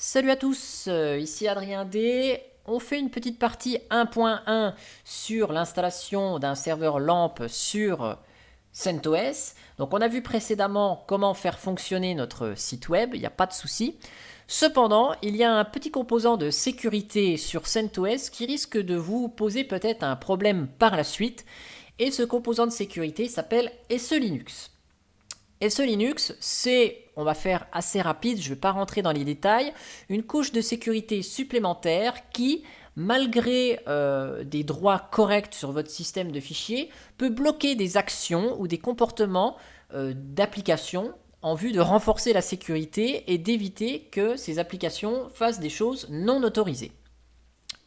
Salut à tous, ici Adrien D. On fait une petite partie 1.1 sur l'installation d'un serveur LAMP sur CentOS. Donc on a vu précédemment comment faire fonctionner notre site web, il n'y a pas de souci. Cependant, il y a un petit composant de sécurité sur CentOS qui risque de vous poser peut-être un problème par la suite. Et ce composant de sécurité s'appelle SE-Linux. SE-Linux, c'est, on va faire assez rapide, je ne vais pas rentrer dans les détails, une couche de sécurité supplémentaire qui, malgré des droits corrects sur votre système de fichiers, peut bloquer des actions ou des comportements d'applications en vue de renforcer la sécurité et d'éviter que ces applications fassent des choses non autorisées.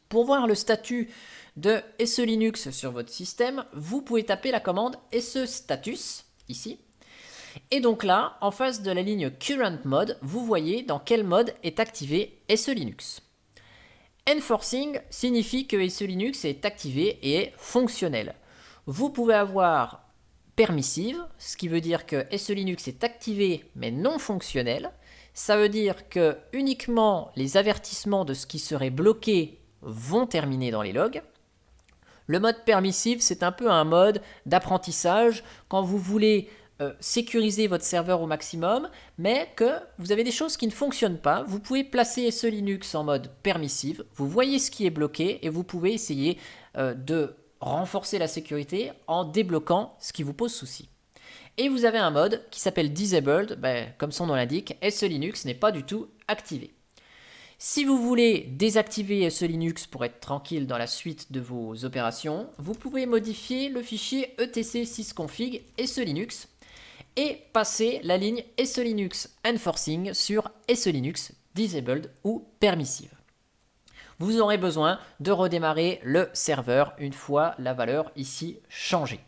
Pour voir le statut de SE-Linux sur votre système, vous pouvez taper la commande SE-Status, ici. Et donc là, en face de la ligne Current Mode, vous voyez dans quel mode est activé SE-Linux. Enforcing signifie que SE-Linux est activé et est fonctionnel. Vous pouvez avoir permissive, ce qui veut dire que SE-Linux est activé mais non fonctionnel. Ça veut dire que uniquement les avertissements de ce qui serait bloqué vont terminer dans les logs. Le mode permissive, c'est un peu un mode d'apprentissage quand vous voulez sécuriser votre serveur au maximum, mais que vous avez des choses qui ne fonctionnent pas. Vous pouvez placer SE Linux en mode permissive, vous voyez ce qui est bloqué et vous pouvez essayer de renforcer la sécurité en débloquant ce qui vous pose souci. Et vous avez un mode qui s'appelle Disabled, comme son nom l'indique, SE Linux n'est pas du tout activé. Si vous voulez désactiver SE Linux pour être tranquille dans la suite de vos opérations, vous pouvez modifier le fichier etc6config SE Linux et passer la ligne SE Linux Enforcing sur SE Linux Disabled ou Permissive. Vous aurez besoin de redémarrer le serveur une fois la valeur ici changée.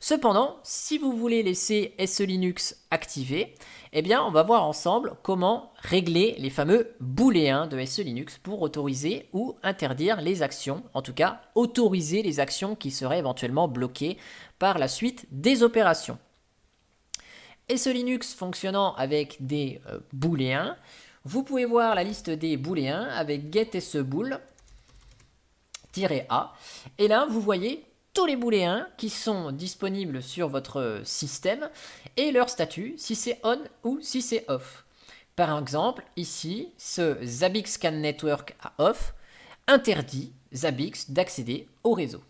Cependant, si vous voulez laisser SE Linux activé, eh bien, on va voir ensemble comment régler les fameux booléens de SE Linux pour autoriser ou interdire les actions, en tout cas autoriser les actions qui seraient éventuellement bloquées par la suite des opérations. SE Linux fonctionnant avec des booléens, vous pouvez voir la liste des booléens avec getSEBool-A. Et là, vous voyez tous les booléens qui sont disponibles sur votre système et leur statut, si c'est on ou si c'est off. Par exemple, ici, ce Zabbix Scan Network à off interdit Zabbix d'accéder au réseau.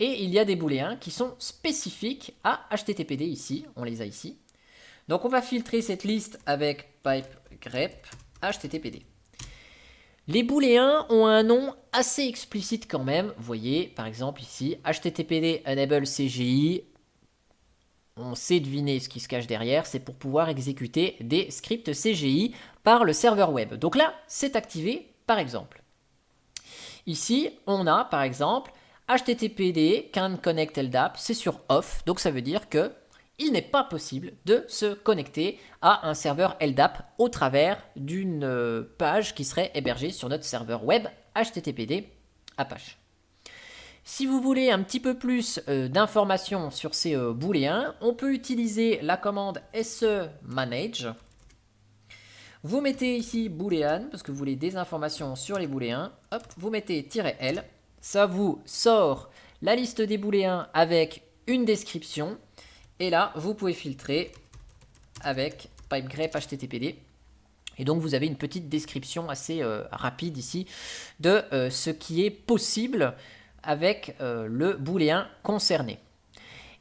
Et il y a des booléens qui sont spécifiques à HTTPD ici, on les a ici. Donc on va filtrer cette liste avec pipe grep HTTPD. Les booléens ont un nom assez explicite quand même. Vous voyez, par exemple ici, HTTPD enable CGI. On sait deviner ce qui se cache derrière. C'est pour pouvoir exécuter des scripts CGI par le serveur web. Donc là, c'est activé par exemple. Ici, on a par exemple HTTPD can't connect LDAP. C'est sur off. Donc ça veut dire que il n'est pas possible de se connecter à un serveur LDAP au travers d'une page qui serait hébergée sur notre serveur web HTTPD Apache. Si vous voulez un petit peu plus d'informations sur ces booléens, on peut utiliser la commande se-manage. Vous mettez ici boolean, parce que vous voulez des informations sur les booléens. Hop, vous mettez "-l", ça vous sort la liste des booléens avec une description. Et là, vous pouvez filtrer avec pipe grep HTTPD. Et donc, vous avez une petite description assez rapide ici de ce qui est possible avec le booléen concerné.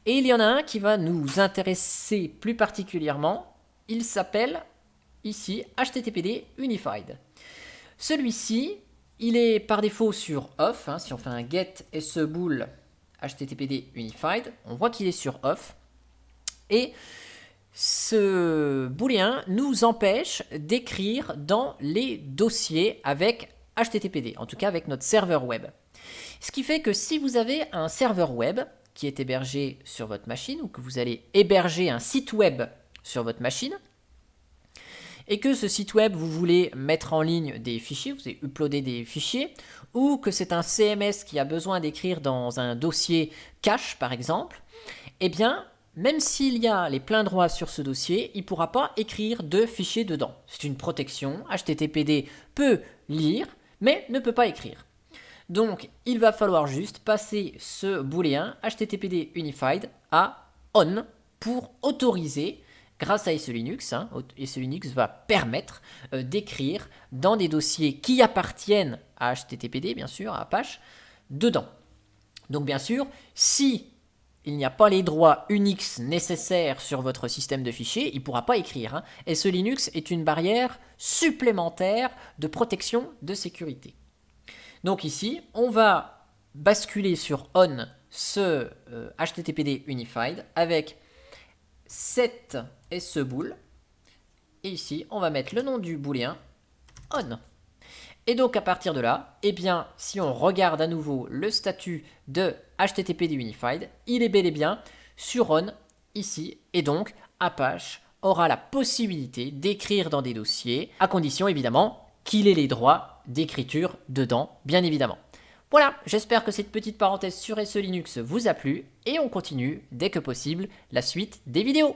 Et il y en a un qui va nous intéresser plus particulièrement. Il s'appelle ici HTTPD Unified. Celui-ci, il est par défaut sur off. Si on fait un get sebool HTTPD Unified, on voit qu'il est sur off. Et ce booléen nous empêche d'écrire dans les dossiers avec HTTPD, en tout cas avec notre serveur web. Ce qui fait que si vous avez un serveur web qui est hébergé sur votre machine ou que vous allez héberger un site web sur votre machine et que ce site web vous voulez mettre en ligne des fichiers, vous allez uploader des fichiers, ou que c'est un CMS qui a besoin d'écrire dans un dossier cache par exemple, eh bien même s'il y a les pleins droits sur ce dossier, il ne pourra pas écrire de fichier dedans. C'est une protection. HTTPD peut lire, mais ne peut pas écrire. Donc, il va falloir juste passer ce booléen HTTPD Unified à on pour autoriser, grâce à SE Linux, SE Linux va permettre d'écrire dans des dossiers qui appartiennent à HTTPD, bien sûr, à Apache, dedans. Donc, bien sûr, si il n'y a pas les droits Unix nécessaires sur votre système de fichiers, il ne pourra pas écrire. SE Linux est une barrière supplémentaire de protection de sécurité. Donc ici, on va basculer sur on ce HTTPD Unified avec cette SE-bool. Et ici, on va mettre le nom du booléen on. Et donc à partir de là, eh bien, si on regarde à nouveau le statut de HTTPD Unified, il est bel et bien sur on ici. Et donc Apache aura la possibilité d'écrire dans des dossiers, à condition évidemment qu'il ait les droits d'écriture dedans, bien évidemment. Voilà, j'espère que cette petite parenthèse sur SE Linux vous a plu et on continue dès que possible la suite des vidéos.